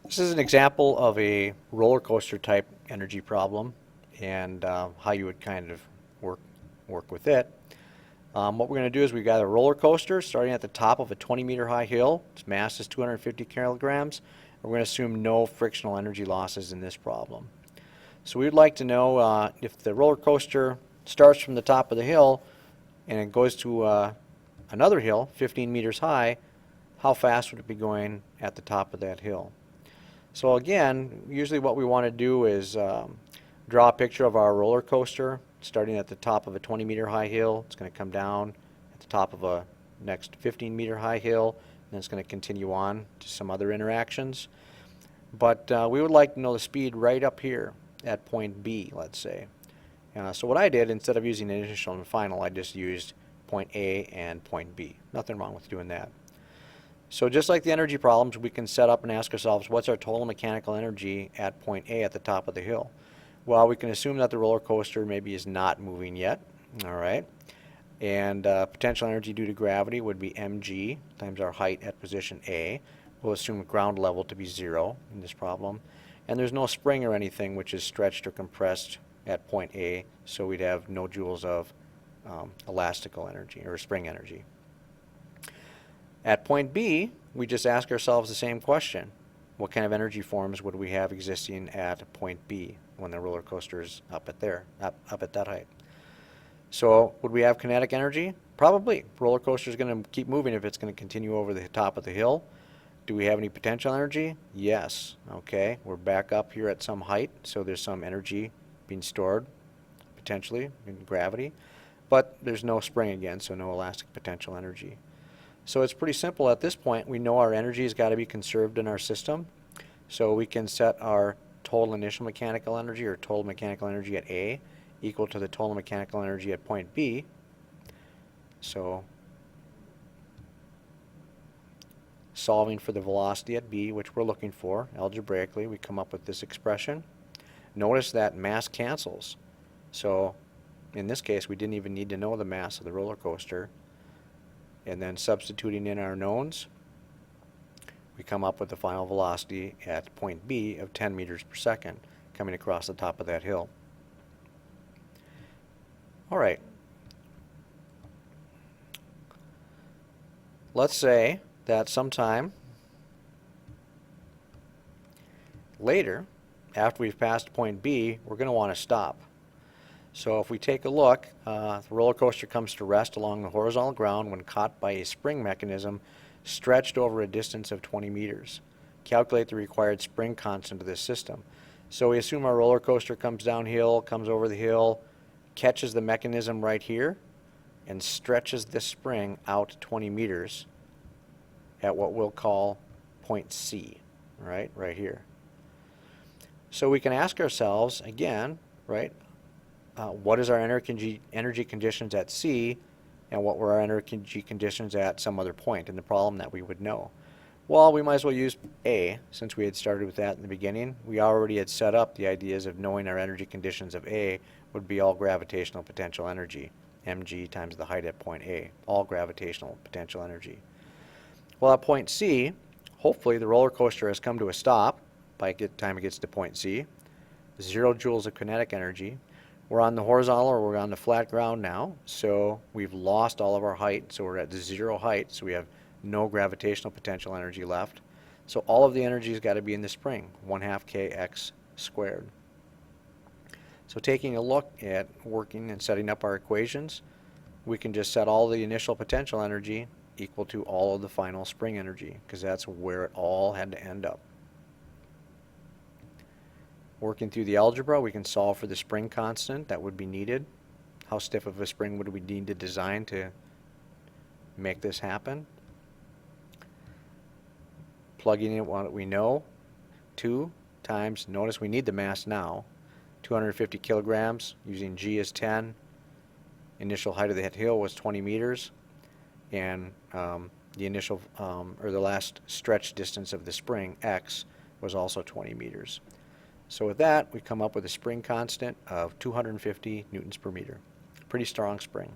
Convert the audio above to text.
This is an example of a roller coaster type energy problem and how you would kind of work, work with it. What we're going to do is we've got a roller coaster starting at the top of a 20-meter high hill. Its mass is 250 kilograms. We're going to assume no frictional energy losses in this problem. So we'd like to know if the roller coaster starts from the top of the hill and it goes to another hill, 15 meters high, how fast would it be going at the top of that hill? So again, usually what we want to do is draw a picture of our roller coaster starting at the top of a 20-meter high hill. It's going to come down at the top of a next 15-meter high hill, and it's going to continue on to some other interactions. But we would like to know the speed right up here at point B, let's say. So what I did, instead of using initial and final, I just used point A and point B. Nothing wrong with doing that. So just like the energy problems, we can set up and ask ourselves, what's our total mechanical energy at point A at the top of the hill? Well, we can assume that the roller coaster maybe is not moving yet, all right? And potential energy due to gravity would be mg times our height at position A. We'll assume ground level to be 0 in this problem. And there's no spring or anything which is stretched or compressed at point A, so we'd have no joules of elastical energy or spring energy. At point B, we just ask ourselves the same question. What kind of energy forms would we have existing at point B when the roller coaster is up at that height? So would we have kinetic energy? Probably. Roller coaster is going to keep moving if it's going to continue over the top of the hill. Do we have any potential energy? Yes. Okay, we're back up here at some height, so there's some energy being stored, potentially, in gravity. But there's no spring again, so no elastic potential energy. So it's pretty simple at this point. We know our energy has got to be conserved in our system. So we can set our total initial mechanical energy or total mechanical energy at A equal to the total mechanical energy at point B. So solving for the velocity at B, which we're looking for algebraically, we come up with this expression. Notice that mass cancels. So in this case, we didn't even need to know the mass of the roller coaster. And then substituting in our knowns, we come up with the final velocity at point B of 10 meters per second coming across the top of that hill. All right. Let's say that sometime later, after we've passed point B, we're going to want to stop. So if we take a look, the roller coaster comes to rest along the horizontal ground when caught by a spring mechanism stretched over a distance of 20 meters. Calculate the required spring constant of this system. So we assume our roller coaster comes downhill, comes over the hill, catches the mechanism right here, and stretches this spring out 20 meters at what we'll call point C, right here. So we can ask ourselves, again, right, what is our energy conditions at C, and what were our energy conditions at some other point in the problem that we would know? Well, we might as well use A, since we had started with that in the beginning. We already had set up the ideas of knowing our energy conditions of A would be all gravitational potential energy, mg times the height at point A, all gravitational potential energy. Well, at point C, hopefully the roller coaster has come to a stop by the time it gets to point C. 0 joules of kinetic energy. We're on the horizontal, or we're on the flat ground now, so we've lost all of our height, so we're at 0 height, so we have no gravitational potential energy left. So all of the energy has got to be in the spring, 1/2 kx squared. So taking a look at working and setting up our equations, we can just set all the initial potential energy equal to all of the final spring energy, because that's where it all had to end up. Working through the algebra, we can solve for the spring constant that would be needed. How stiff of a spring would we need to design to make this happen? Plugging in what we know, 2 times, notice we need the mass now, 250 kilograms, using G as 10. Initial height of the hill was 20 meters, and the initial, or the last stretch distance of the spring, X, was also 20 meters. So with that, we come up with a spring constant of 250 newtons per meter. Pretty strong spring.